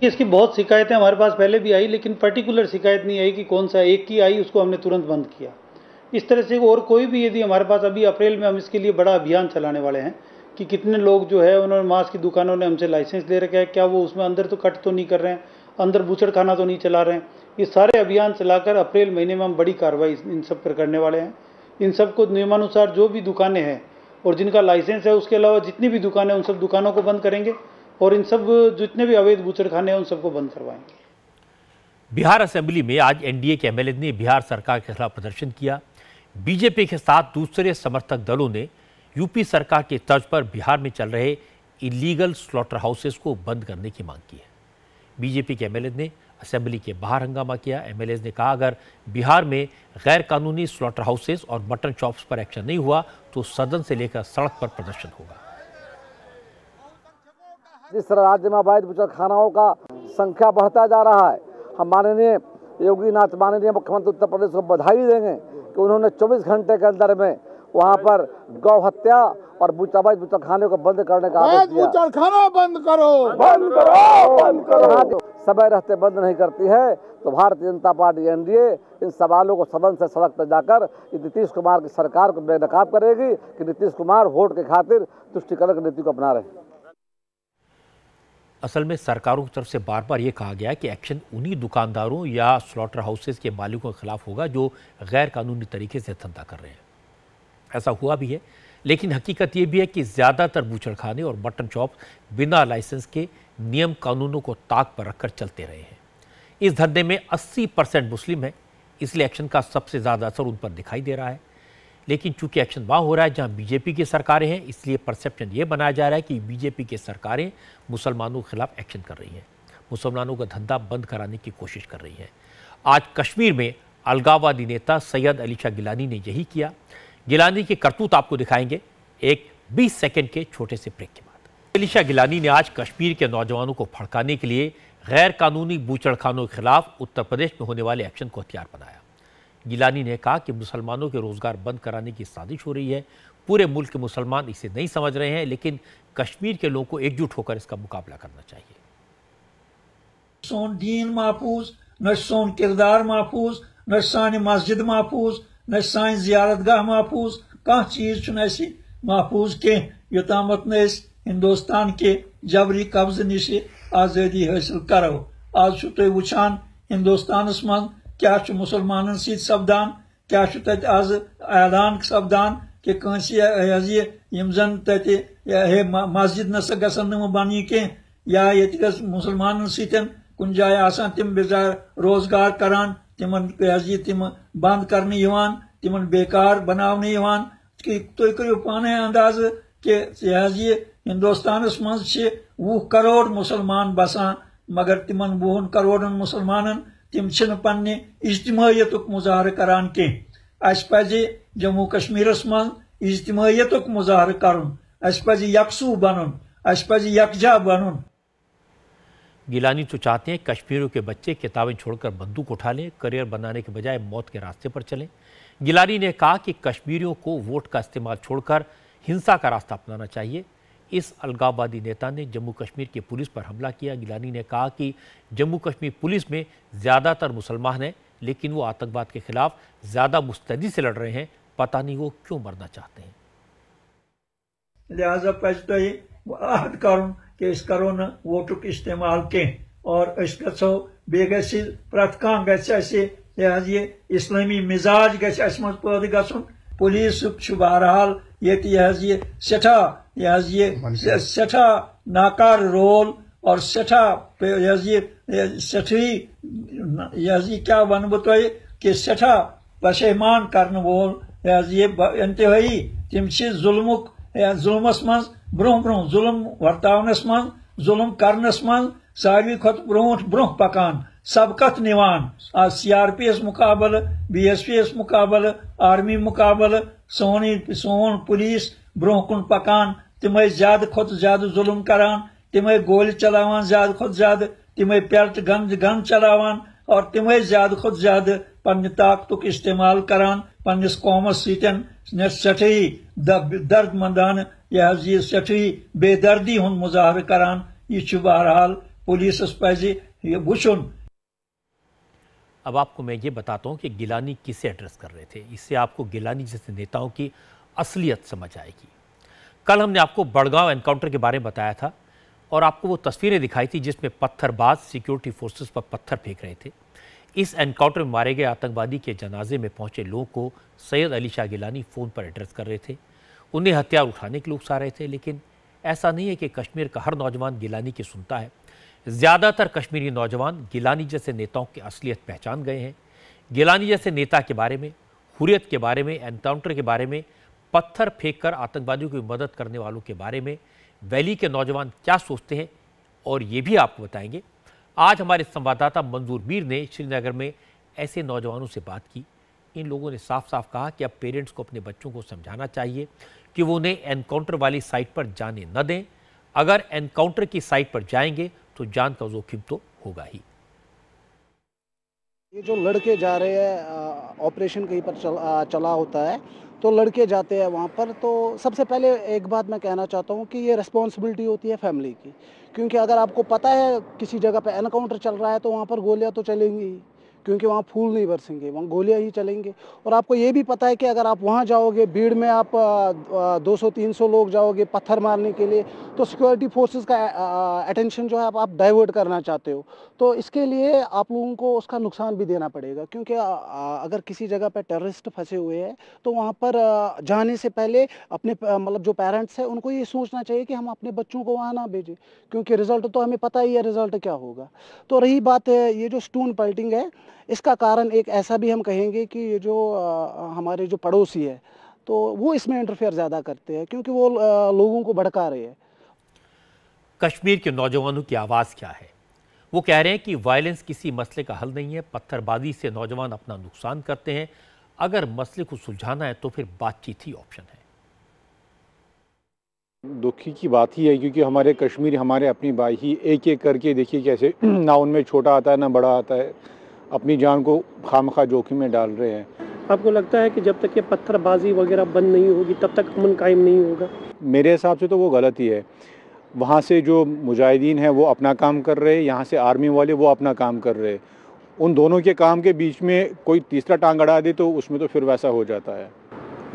इसकी बहुत शिकायतें हमारे पास पहले भी आई, लेकिन पर्टिकुलर शिकायत नहीं आई कि कौन सा एक की आई, उसको हमने तुरंत बंद किया। इस तरह से और कोई भी यदि हमारे पास अभी अप्रैल में हम इसके लिए बड़ा अभियान चलाने वाले हैं कि कितने लोग जो है उन्होंने मांस की दुकानों ने हमसे लाइसेंस ले रखा है, क्या वो उसमें अंदर तो कट तो नहीं कर रहे हैं, अंदर बूचड़खाना तो नहीं चला रहे हैं। ये सारे अभियान चलाकर अप्रैल महीने में हम बड़ी कार्रवाई इन सब पर करने वाले हैं। इन सबको नियमानुसार जो भी दुकानें हैं और जिनका लाइसेंस है, उसके अलावा जितनी भी दुकानें, उन सब दुकानों को बंद करेंगे और इन सब जितने भी अवैध बूचड़खाने हैं उन सबको बंद करवाएंगे। बिहार असेंबली में आज एनडीए के एमएलए ने बिहार सरकार के खिलाफ प्रदर्शन किया। बीजेपी के साथ दूसरे समर्थक दलों ने यूपी सरकार के तर्ज पर बिहार में चल रहे इलीगल स्लॉटर हाउसेस को बंद करने की मांग की है। बीजेपी के एमएलए ने असेंबली के बाहर हंगामा किया। एमएलए ने कहा, अगर बिहार में गैर कानूनी स्लॉटर हाउसेस और मटन शॉप्स पर एक्शन नहीं हुआ तो सदन से लेकर सड़क पर प्रदर्शन होगा। जिस तरह राज्य में अवैध बूचड़खानाओं का संख्या बढ़ता जा रहा है, हम माननीय योगी नाथ, माननीय मुख्यमंत्री उत्तर प्रदेश को बधाई देंगे कि उन्होंने 24 घंटे के अंदर में वहाँ पर गौ हत्या और अवैध बूचड़खाने को बंद करने का आदेश दिया। बूचड़खाना बंद करो, बंद करो, बंद करो। यहाँ जो समय रहते बंद नहीं करती है तो Bharatiya Janata party NDA in सवालों को सदन से सड़क पर जाकर नीतीश कुमार की सरकार को बेनकाब करेगी कि नीतीश कुमार वोट के खातिर तुष्टिकरण की नीति को अपना रहे। असल में सरकारों की तरफ से बार बार ये कहा गया है कि एक्शन उन्हीं दुकानदारों या स्लॉटर हाउसेस के मालिकों के खिलाफ होगा जो गैर कानूनी तरीके से धंधा कर रहे हैं। ऐसा हुआ भी है, लेकिन हकीकत ये भी है कि ज़्यादातर बूचड़खाने और मटन शॉप बिना लाइसेंस के नियम कानूनों को ताक पर रखकर चलते रहे हैं। इस धंधे में 80% मुस्लिम हैं, इसलिए एक्शन का सबसे ज़्यादा असर उन पर दिखाई दे रहा है। लेकिन चूंकि एक्शन वहाँ हो रहा है जहाँ बीजेपी की सरकारें हैं, इसलिए परसेप्शन ये बनाया जा रहा है कि बीजेपी की सरकारें मुसलमानों के खिलाफ एक्शन कर रही हैं, मुसलमानों का धंधा बंद कराने की कोशिश कर रही हैं। आज कश्मीर में अलगाववादी नेता सैयद अली शाह गिलानी ने यही किया। गिलानी की करतूत आपको दिखाएंगे एक 20 सेकंड के छोटे से ब्रेक के बाद। अली शाह गिलानी ने आज कश्मीर के नौजवानों को भड़काने के लिए गैर कानूनी बूचड़खानों के खिलाफ उत्तर प्रदेश में होने वाले एक्शन को हथियार बनाया। गिलानी ने कहा कि मुसलमानों के रोजगार बंद कराने की साजिश हो रही है। पूरे मुल्क के मुसलमान इसे नहीं समझ रहे हैं, लेकिन कश्मीर के लोगों को एकजुट होकर इसका मुकाबला करना चाहिए। सोन दीन महफूज, न सोन किरदार महफूज, न सानी मस्जिद महफूज, न सानी जियारतगाह महफूज, कह चीज महफूज के योतामत न हिंदुस्तान के जबरी कब्ज निश आजादी हासिल करो। आज तुम वुचान हिंदुस्तान मं क्या मुसलमान सत सपदान, क्या आज ऐलान सपदान कि यम जन ते मस्जिद नसा गसन बनी कह या ये मुसलमान सतन कुन जाए आसान तिम बेजार रोजगार करान तिमन तिम बंद करने तिमन बेकार बनाने कि तुम करो पाने अंदाज कि ये हिंदुस्तान मं 20 करोड़ मुसलमान बसान, मगर तिमन 20 करोड़न मुसलमानन तिम पन्ने इज्तिमायतुक मुजाहर करान कह। अस पजे जम्मू कश्मीर मं इज्तिमायतुक मुजाहर करुन, अस पजे यकसू बनन, अस पजे यकजा बनन। गिलानी तो चाहते हैं कश्मीरियों के बच्चे किताबें छोड़कर बंदूक उठा लें, करियर बनाने के बजाय मौत के रास्ते पर चलें। गिलानी ने कहा कि कश्मीरियों को वोट का इस्तेमाल छोड़कर हिंसा का रास्ता अपनाना चाहिए। इस अलगाववादी नेता ने जम्मू कश्मीर की पुलिस पर हमला किया। गिलानी ने कहा कि जम्मू कश्मीर पुलिस में ज़्यादातर मुसलमान हैं, लेकिन वो आतंकवाद के खिलाफ ज़्यादा मुस्तैदी से लड़ रहे हैं। पता नहीं वो क्यों मरना चाहते हैं। लिहाजा पज अहद कर इस करो न वोटुक इस्तेमाल कह और गो बे प्रत कह इस्लामी मिजाज गस मज पैदा गन पुलिस बहरहाल ये सेठा नाकार रोल और सेठा सेठी क्या वन बह तुह कि सेठा पशेमान करने वोल इंतहाई तिम जुल्मस मज ब्रोह ब्रोह जुल्म वर्तावनस मज जुल्म करनस मज सारी खुद ब्रोह पकान सबकत निवान आज CRPS मुकाबल BSPS मुकाबल आर्मी मुकाबल सोन पुलिस ब्रोह कुन पकान तिमे ज्यादा खुद ज्यादा जुल्म करान तिमे गोली चलावान ज्यादा खुद ज्यादा तिमे पेल्ट गन चलावान और तिमे ज्यादा खुद ज्यादा पन्ने ताकतुक इस्तेमाल करान पन्निस कौमस सीटन सठी दर्द मंदान यह सठी बेदर्दी हुन मुजाहर करान यह बहरहाल पुलिस पज ये वुचुन। अब आपको मैं ये बताता हूँ कि गिलानी किसे एड्रेस कर रहे थे, इससे आपको गिलानी जैसे नेताओं की असलियत समझ आएगी। कल हमने आपको बड़गांव एनकाउंटर के बारे में बताया था और आपको वो तस्वीरें दिखाई थी जिसमें पत्थरबाज सिक्योरिटी फोर्सेस पर पत्थर फेंक रहे थे। इस एनकाउंटर में मारे गए आतंकवादी के जनाजे में पहुंचे लोगों को सैयद अली शाह गिलानी फ़ोन पर एड्रेस कर रहे थे, उन्हें हथियार उठाने के लिए उकसा रहे थे। लेकिन ऐसा नहीं है कि कश्मीर का हर नौजवान गिलानी की सुनता है। ज़्यादातर कश्मीरी नौजवान गिलानी जैसे नेताओं की असलियत पहचान गए हैं। गिलानी जैसे नेता के बारे में, हुर्रियत के बारे में, एनकाउंटर के बारे में, पत्थर फेंककर आतंकवादियों की मदद करने वालों के बारे में वैली के नौजवान क्या सोचते हैं और ये भी आपको बताएंगे। आज हमारे संवाददाता मंजूर मीर ने श्रीनगर में ऐसे नौजवानों से बात की। इन लोगों ने साफ साफ कहा कि अब पेरेंट्स को अपने बच्चों को समझाना चाहिए कि वो उन्हें एनकाउंटर वाली साइट पर जाने न दें। अगर एनकाउंटर की साइट पर जाएंगे तो जान का जोखिम तो होगा ही। ये जो लड़के जा रहे हैं ऑपरेशन कहीं पर चला होता है तो लड़के जाते हैं वहाँ पर, तो सबसे पहले एक बात मैं कहना चाहता हूँ कि ये रिस्पॉन्सिबिलिटी होती है फैमिली की, क्योंकि अगर आपको पता है किसी जगह पे एनकाउंटर चल रहा है तो वहाँ पर गोलियाँ तो चलेंगी ही, क्योंकि वहाँ फूल नहीं बरसेंगे, वहाँ गोलियाँ ही चलेंगे। और आपको ये भी पता है कि अगर आप वहाँ जाओगे भीड़ में, आप 200-300 लोग जाओगे पत्थर मारने के लिए, तो सिक्योरिटी फोर्सेस का अटेंशन जो है आप डाइवर्ट करना चाहते हो, तो इसके लिए आप लोगों को उसका नुकसान भी देना पड़ेगा। क्योंकि अगर किसी जगह पर टेररिस्ट फंसे हुए हैं तो वहाँ पर जाने से पहले अपने मतलब जो पेरेंट्स हैं उनको ये सोचना चाहिए कि हम अपने बच्चों को वहाँ ना भेजें, क्योंकि रिजल्ट तो हमें पता ही है रिजल्ट क्या होगा। तो रही बात ये जो स्टोन पेल्टिंग है, इसका कारण एक ऐसा भी हम कहेंगे कि ये जो हमारे जो पड़ोसी है तो वो इसमें इंटरफेयर ज़्यादा करते हैं, क्योंकि वो लोगों को भड़का रहे हैं। कश्मीर के नौजवानों की आवाज़ क्या है? वो कह रहे हैं कि वायलेंस किसी मसले का हल नहीं है, पत्थरबाजी से नौजवान अपना नुकसान करते हैं। अगर मसले को सुलझाना है तो फिर बातचीत ही ऑप्शन है। दुखी की बात ही है, क्योंकि हमारे कश्मीर हमारे अपनी भाई ही एक एक करके देखिए कैसे ना उनमें छोटा आता है ना बड़ा आता है, अपनी जान को खामखा जोखिम में डाल रहे हैं। आपको लगता है कि जब तक ये पत्थरबाजी वगैरह बंद नहीं होगी तब तक अमन कायम नहीं होगा? मेरे हिसाब से तो वो गलत ही है। वहाँ से जो मुजाहिदीन हैं वो अपना काम कर रहे हैं, यहाँ से आर्मी वाले वो अपना काम कर रहे हैं। उन दोनों के काम के बीच में कोई तीसरा टांग अड़ा दे तो उसमें तो फिर वैसा हो जाता है।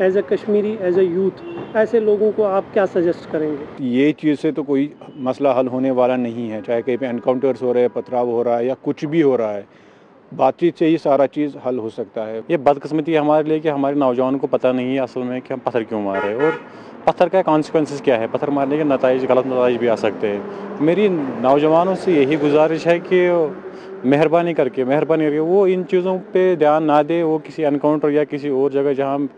As a Kashmiri, as a youth, ऐसे लोगों को आप क्या सजेस्ट करेंगे? ये चीज़ से तो कोई मसला हल होने वाला नहीं है, चाहे कहीं पे एनकाउंटर्स हो रहे हैं, पथराव हो रहा है या कुछ भी हो रहा है, बातचीत से ही सारा चीज़ हल हो सकता है। ये बदकिस्मती है हमारे लिए कि हमारे नौजवानों को पता नहीं है असल में कि हम पत्थर क्यों मार रहे हैं और पत्थर का कॉन्सिक्वेंसेस क्या है। पत्थर मारने के नताइज, गलत नताइज भी आ सकते हैं। मेरी नौजवानों से यही गुजारिश है कि मेहरबानी करके वो इन चीज़ों पे ध्यान ना दे, वो किसी एनकाउंटर या किसी और जगह जहाँ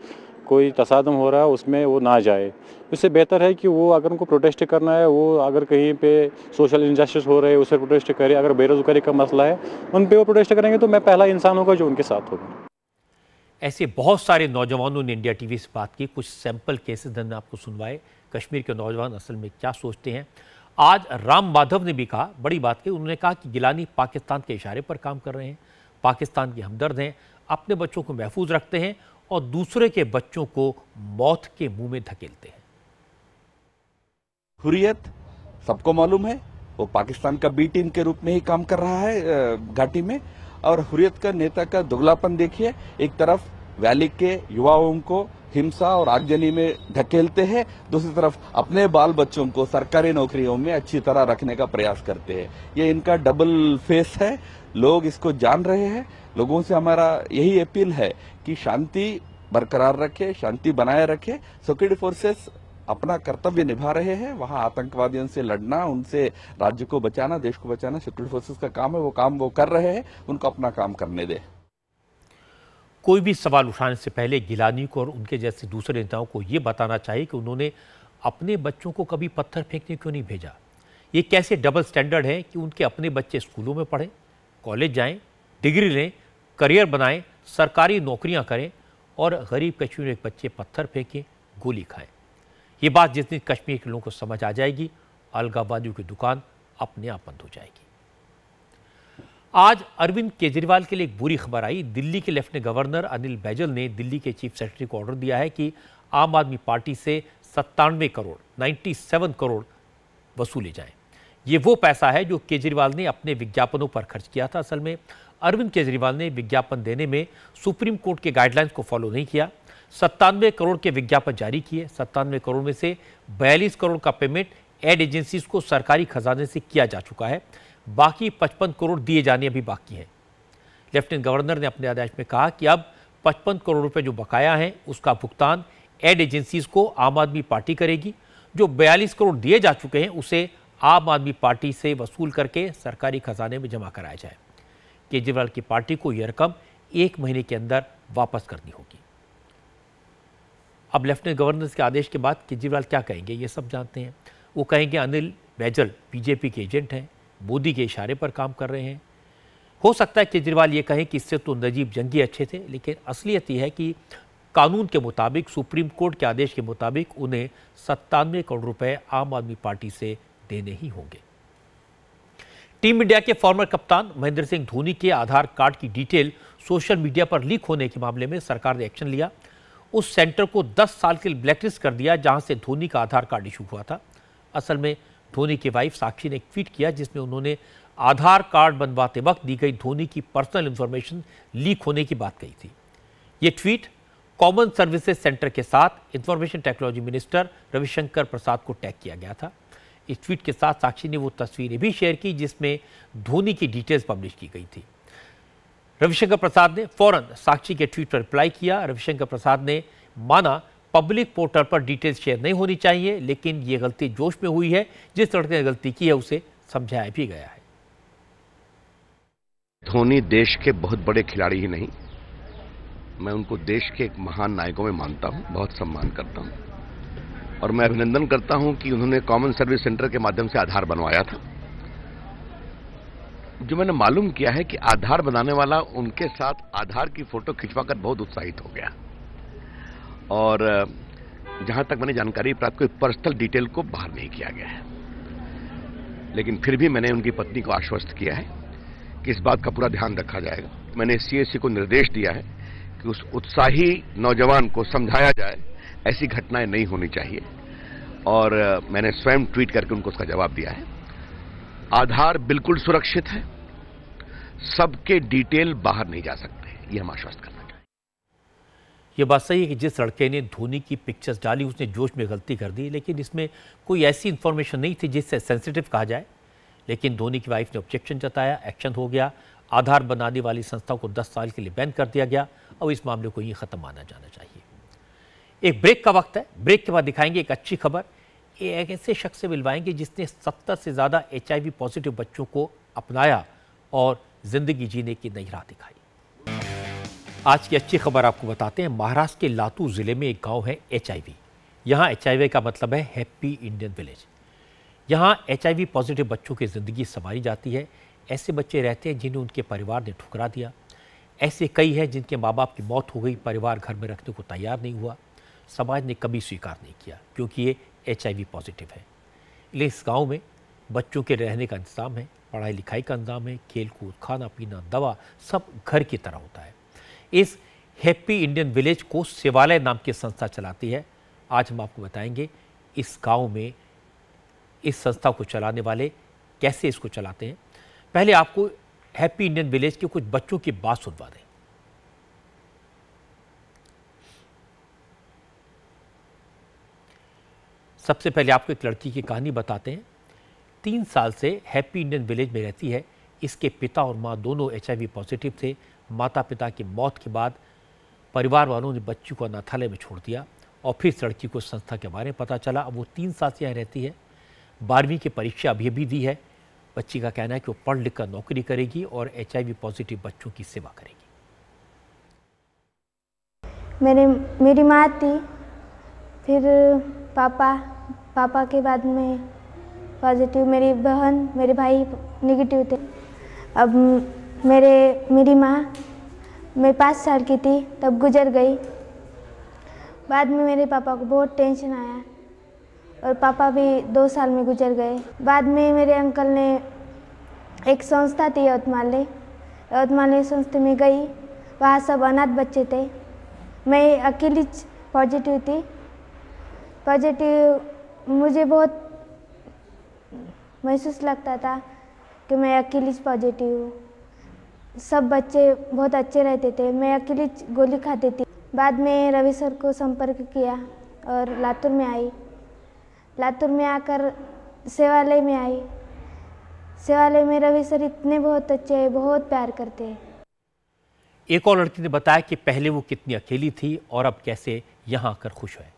कोई तसादम हो रहा है उसमें वो ना जाए। इससे बेहतर है कि वो अगर उनको प्रोटेस्ट करना है, वो अगर कहीं पे सोशल इनजस्टिस हो रहे है उसे प्रोटेस्ट करे, अगर बेरोजगारी का मसला है उन पे वो प्रोटेस्ट करेंगे तो मैं पहला इंसान होगा जो उनके साथ होगा। ऐसे बहुत सारे नौजवानों ने इंडिया टीवी से बात की, कुछ सैंपल केसेस हमने आपको सुनवाए। कश्मीर के नौजवान असल में क्या सोचते हैं। आज राम माधव ने भी कहा, बड़ी बात की, उन्होंने कहा कि गिलानी पाकिस्तान के इशारे पर काम कर रहे हैं, पाकिस्तान के हमदर्द हैं, अपने बच्चों को महफूज रखते हैं और दूसरे के बच्चों को मौत के मुंह में धकेलते हैं। हुर्रियत सबको मालूम है, वो पाकिस्तान का बी टीम के रूप में ही काम कर रहा है घाटी में। और हुर्रियत का नेता का दुगलापन देखिए, एक तरफ वैली के युवाओं को हिंसा और आगजनी में धकेलते हैं, दूसरी तरफ अपने बाल बच्चों को सरकारी नौकरियों में अच्छी तरह रखने का प्रयास करते हैं। ये इनका डबल फेस है, लोग इसको जान रहे हैं। लोगों से हमारा यही अपील है कि शांति बरकरार रखे, शांति बनाए रखे। सिक्योरिटी फोर्सेस अपना कर्तव्य निभा रहे हैं। वहां आतंकवादियों से लड़ना, उनसे राज्य को बचाना, देश को बचाना सिक्योरिटी फोर्सेस का काम है। वो काम वो कर रहे हैं, उनको अपना काम करने दें। कोई भी सवाल उठाने से पहले गिलानी को और उनके जैसे दूसरे नेताओं को ये बताना चाहिए कि उन्होंने अपने बच्चों को कभी पत्थर फेंकने क्यों नहीं भेजा। ये कैसे डबल स्टैंडर्ड है कि उनके अपने बच्चे स्कूलों में पढ़ें, कॉलेज जाएं, डिग्री लें, करियर बनाएं, सरकारी नौकरियां करें और गरीब कश्मीर के बच्चे पत्थर फेंकें, गोली खाएं। ये बात जिस दिन कश्मीर के लोगों को समझ आ जाएगी, अलगाववादियों की दुकान अपने आप बंद हो जाएगी। आज अरविंद केजरीवाल के लिए एक बुरी खबर आई। दिल्ली के लेफ्टिनेंट गवर्नर अनिल बैजल ने दिल्ली के चीफ सेक्रेटरी को ऑर्डर दिया है कि आम आदमी पार्टी से 97 करोड़ वसूले जाएं। ये वो पैसा है जो केजरीवाल ने अपने विज्ञापनों पर खर्च किया था। असल में अरविंद केजरीवाल ने विज्ञापन देने में सुप्रीम कोर्ट के गाइडलाइंस को फॉलो नहीं किया। 97 करोड़ के विज्ञापन जारी किए। 97 करोड़ में से 42 करोड़ का पेमेंट एड एजेंसीज को सरकारी खजाने से किया जा चुका है। बाकी 55 करोड़ दिए जाने अभी बाकी हैं। लेफ्टिनेंट गवर्नर ने अपने आदेश में कहा कि अब 55 करोड़ रुपए जो बकाया हैं उसका भुगतान एड एजेंसीज को आम आदमी पार्टी करेगी। जो 42 करोड़ दिए जा चुके हैं उसे आम आदमी पार्टी से वसूल करके सरकारी खजाने में जमा कराया जाए। केजरीवाल की पार्टी को यह रकम 1 महीने के अंदर वापस करनी होगी। अब लेफ्टिनेंट गवर्नर के आदेश के बाद केजरीवाल क्या कहेंगे ये सब जानते हैं। वो कहेंगे अनिल बैजल बीजेपी के एजेंट हैं, मोदी के इशारे पर काम कर रहे हैं। हो सकता है केजरीवाल ये कहें कि इससे तो नजीब जंगी अच्छे थे, लेकिन असलियत यह है कि कानून के मुताबिक, सुप्रीम कोर्ट के आदेश के मुताबिक उन्हें 97 करोड़ रुपए आम आदमी पार्टी से देने ही होंगे। टीम इंडिया के फॉर्मर कप्तान महेंद्र सिंह धोनी के आधार कार्ड की डिटेल सोशल मीडिया पर लीक होने के मामले में सरकार ने एक्शन लिया। उस सेंटर को 10 साल के लिए ब्लैकलिस्ट कर दिया जहां से धोनी का आधार कार्ड इशू हुआ था। असल में धोनी की वाइफ साक्षी ने एक ट्वीट किया जिसमें उन्होंने आधार कार्ड बनवाते वक्त दी गई धोनी की पर्सनल इंफॉर्मेशन लीक होने की बात कही थी। ये ट्वीट कॉमन सर्विसेज सेंटर के साथ इंफॉर्मेशन टेक्नोलॉजी मिनिस्टर रविशंकर प्रसाद को टैग किया गया था। इस ट्वीट के साथ साक्षी ने वो तस्वीरें भी शेयर की जिसमें धोनी की डिटेल्स पब्लिश की गई थी। रविशंकर प्रसाद ने फौरन साक्षी के ट्वीट पर रिप्लाई किया। रविशंकर प्रसाद ने माना पब्लिक पोर्टल पर डिटेल्स शेयर नहीं होनी चाहिए, लेकिन ये गलती जोश में हुई है। जिस लड़के ने गलती की है उसे समझाया भी गया है। धोनी देश के बहुत बड़े खिलाड़ी ही नहीं, मैं उनको देश के एक महान नायकों में मानता हूं, बहुत सम्मान करता हूं और मैं अभिनंदन करता हूं कि उन्होंने कॉमन सर्विस सेंटर के माध्यम से आधार बनवाया था। जो मैंने मालूम किया है कि आधार बनाने वाला उनके साथ आधार की फोटो खिंचवाकर बहुत उत्साहित हो गया और जहां तक मैंने जानकारी प्राप्त की पर्सनल डिटेल को बाहर नहीं किया गया है, लेकिन फिर भी मैंने उनकी पत्नी को आश्वस्त किया है कि इस बात का पूरा ध्यान रखा जाएगा। मैंने सीएससी को निर्देश दिया है कि उस उत्साही नौजवान को समझाया जाए ऐसी घटनाएं नहीं होनी चाहिए और मैंने स्वयं ट्वीट करके उनको उसका जवाब दिया है। आधार बिल्कुल सुरक्षित है, सबके डिटेल बाहर नहीं जा सकते, ये हम आश्वस्त करना चाहिए। ये बात सही है कि जिस लड़के ने धोनी की पिक्चर्स डाली उसने जोश में गलती कर दी, लेकिन इसमें कोई ऐसी इंफॉर्मेशन नहीं थी जिससे सेंसिटिव कहा जाए। लेकिन धोनी की वाइफ ने ऑब्जेक्शन जताया, एक्शन हो गया। आधार बनाने वाली संस्था को 10 साल के लिए बैन कर दिया गया। अब इस मामले को ही खत्म माना जाना चाहिए। एक ब्रेक का वक्त है। ब्रेक के बाद दिखाएंगे एक अच्छी खबर। एक ऐसे शख्स से मिलवाएंगे जिसने 70 से ज़्यादा HIV पॉजिटिव बच्चों को अपनाया और जिंदगी जीने की नई राह दिखाई। आज की अच्छी खबर आपको बताते हैं। महाराष्ट्र के लातूर जिले में एक गांव है HIV। यहाँ HIV का मतलब है हैप्पी इंडियन विलेज। यहाँ HIV पॉजिटिव बच्चों की ज़िंदगी संवारी जाती है। ऐसे बच्चे रहते हैं जिन्हें उनके परिवार ने ठुकरा दिया। ऐसे कई हैं जिनके माँ बाप की मौत हो गई, परिवार घर में रखने को तैयार नहीं हुआ, समाज ने कभी स्वीकार नहीं किया क्योंकि ये HIV पॉजिटिव है। इसलिए इस गांव में बच्चों के रहने का इंतजाम है, पढ़ाई लिखाई का इंतजाम है, खेल कूद, खाना पीना, दवा सब घर की तरह होता है। इस हैप्पी इंडियन विलेज को शिवालय नाम की संस्था चलाती है। आज हम आपको बताएंगे इस गांव में इस संस्था को चलाने वाले कैसे इसको चलाते हैं। पहले आपको हैप्पी इंडियन विलेज के कुछ बच्चों की बात सुनवा दें। सबसे पहले आपको एक लड़की की कहानी बताते हैं। 3 साल से हैप्पी इंडियन विलेज में रहती है। इसके पिता और माँ दोनों HIV पॉजिटिव थे। माता पिता की मौत के बाद परिवार वालों ने बच्ची को अनाथालय में छोड़ दिया और फिर लड़की को संस्था के बारे में पता चला। अब वो 3 साल से यहाँ रहती है। 12वीं की परीक्षा अभी दी है। बच्ची का कहना है कि वो पढ़ लिख कर नौकरी करेगी और HIV पॉजिटिव बच्चों की सेवा करेगी। मेरी माँ थी, फिर पापा के बाद में पॉजिटिव, मेरी बहन मेरे भाई नेगेटिव थे। अब मेरी माँ मैं 5 साल की थी तब गुजर गई। बाद में मेरे पापा को बहुत टेंशन आया और पापा भी 2 साल में गुजर गए। बाद में मेरे अंकल ने एक संस्था थी यवतमाल संस्था में गई। वहाँ सब अनाथ बच्चे थे। मैं अकेली पॉजिटिव थी। मुझे बहुत महसूस लगता था कि मैं अकेली पॉजिटिव हूँ। सब बच्चे बहुत अच्छे रहते थे, मैं अकेली गोली खाती थी। बाद में रवि सर को संपर्क किया और लातूर में आई। लातूर में आकर सेवालय में आई। सेवालय में रवि सर इतने बहुत अच्छे हैं, बहुत प्यार करते हैं। एक और लड़की ने बताया कि पहले वो कितनी अकेली थी और अब कैसे यहाँ आकर खुश है।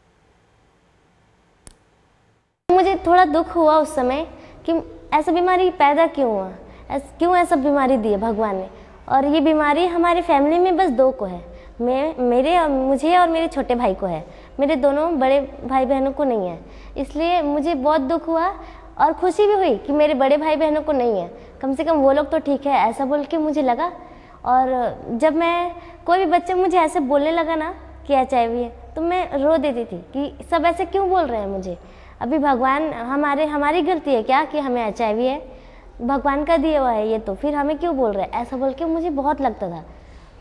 मुझे थोड़ा दुख हुआ उस समय कि ऐसा बीमारी पैदा क्यों हुआ, क्यों ऐसा बीमारी दी है भगवान ने। और ये बीमारी हमारी फैमिली में बस 2 को है, मुझे और मेरे छोटे भाई को है। मेरे दोनों बड़े भाई बहनों को नहीं है। इसलिए मुझे बहुत दुख हुआ और खुशी भी हुई कि मेरे बड़े भाई बहनों को नहीं है, कम से कम वो लोग तो ठीक है, ऐसा बोल के मुझे लगा। और जब कोई भी बच्चा मुझे ऐसे बोलने लगा ना कि HIV है, तो मैं रो देती थी कि सब ऐसे क्यों बोल रहे हैं मुझे। अभी भगवान हमारी गलती है क्या कि हमें HIV है? भगवान का दिया हुआ है ये, तो फिर हमें क्यों बोल रहे हैं? ऐसा बोल के मुझे बहुत लगता था।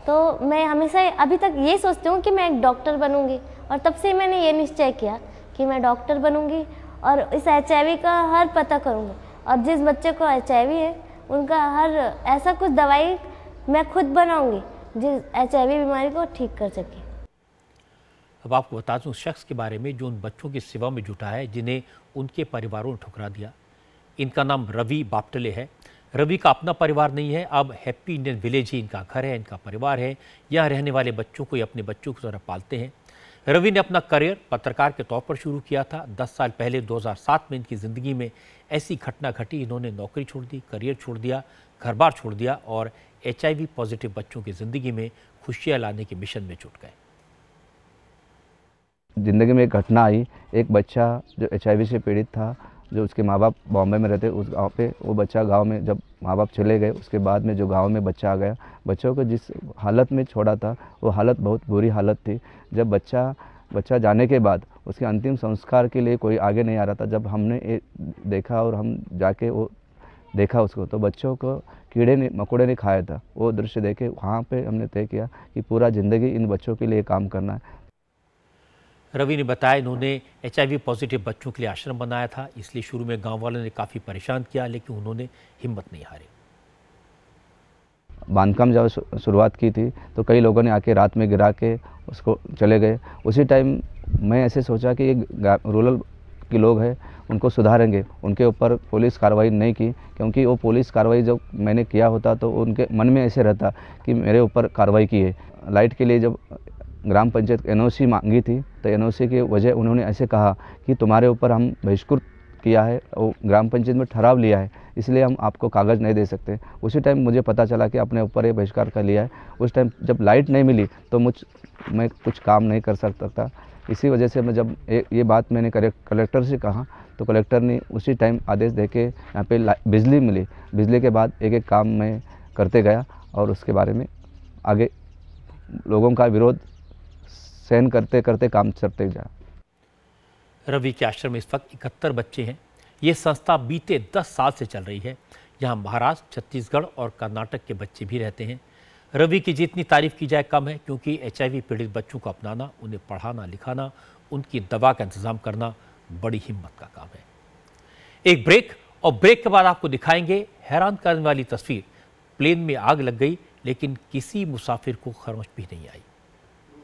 तो मैं हमेशा अभी तक ये सोचती हूँ कि मैं एक डॉक्टर बनूँगी। और तब से मैंने ये निश्चय किया कि मैं डॉक्टर बनूँगी और इस HIV का हर पता करूँगी। और जिस बच्चे को HIV है उनका हर ऐसा कुछ दवाई मैं खुद बनाऊँगी जिस HIV बीमारी को ठीक कर सके। अब आपको बता दूं उस शख्स के बारे में जो उन बच्चों की सेवा में जुटा है जिन्हें उनके परिवारों ने ठुकरा दिया। इनका नाम रवि बापटले है। रवि का अपना परिवार नहीं है, अब हैप्पी इंडियन विलेज ही इनका घर है, इनका परिवार है। यहाँ रहने वाले बच्चों को ये अपने बच्चों की तरह पालते हैं। रवि ने अपना करियर पत्रकार के तौर पर शुरू किया था। 10 साल पहले 2007 में इनकी ज़िंदगी में ऐसी घटना घटी, इन्होंने नौकरी छोड़ दी, करियर छोड़ दिया, घर बार छोड़ दिया और HIV पॉजिटिव बच्चों की ज़िंदगी में खुशियाँ लाने के मिशन में जुट गए। ज़िंदगी में एक घटना आई। एक बच्चा जो HIV से पीड़ित था, जो उसके माँ बाप बॉम्बे में रहते, उस गांव पे वो बच्चा गांव में जब माँ बाप चले गए उसके बाद में जो गांव में बच्चा आ गया, बच्चों को जिस हालत में छोड़ा था वो हालत बहुत बुरी हालत थी। जब बच्चा जाने के बाद उसके अंतिम संस्कार के लिए कोई आगे नहीं आ रहा था। जब हमने देखा और हम जाके वो देखा उसको, तो बच्चों को कीड़े ने मकोड़े ने खाया था। वो दृश्य देखे वहाँ पे हमने तय किया कि पूरा ज़िंदगी इन बच्चों के लिए काम करना है। रवि ने बताया इन्होंने HIV पॉजिटिव बच्चों के लिए आश्रम बनाया था, इसलिए शुरू में गांव वालों ने काफ़ी परेशान किया, लेकिन उन्होंने हिम्मत नहीं हारी। बांधकाम जब शुरुआत की थी तो कई लोगों ने आके रात में गिरा के उसको चले गए। उसी टाइम मैं ऐसे सोचा कि ये रूरल के लोग हैं, उनको सुधारेंगे। उनके ऊपर पुलिस कार्रवाई नहीं की, क्योंकि वो पुलिस कार्रवाई जब मैंने किया होता तो उनके मन में ऐसे रहता कि मेरे ऊपर कार्रवाई की है। लाइट के लिए जब ग्राम पंचायत NOC मांगी थी तो NOC की वजह उन्होंने ऐसे कहा कि तुम्हारे ऊपर हम बहिष्कृत किया है, वो ग्राम पंचायत में ठहराव लिया है, इसलिए हम आपको कागज़ नहीं दे सकते। उसी टाइम मुझे पता चला कि अपने ऊपर ये बहिष्कार कर लिया है। उस टाइम जब लाइट नहीं मिली तो मैं कुछ काम नहीं कर सकता था। इसी वजह से मैं जब ये बात मैंने कलेक्टर से कहा तो कलेक्टर ने उसी टाइम आदेश देके यहाँ पे बिजली मिली। बिजली के बाद एक काम मैं करते गया और उसके बारे में आगे लोगों का विरोध सहन करते करते काम करते गया। रवि के आश्रम में इस वक्त 71 बच्चे हैं। ये संस्था बीते 10 साल से चल रही है। यहाँ महाराष्ट्र, छत्तीसगढ़ और कर्नाटक के बच्चे भी रहते हैं। रवि की जितनी तारीफ की जाए कम है, क्योंकि HIV पीड़ित बच्चों को अपनाना, उन्हें पढ़ाना लिखाना, उनकी दवा का इंतजाम करना बड़ी हिम्मत का काम है। एक ब्रेक, और ब्रेक के बाद आपको दिखाएंगे हैरान करने वाली तस्वीर। प्लेन में आग लग गई लेकिन किसी मुसाफिर को खरोंच भी नहीं आई।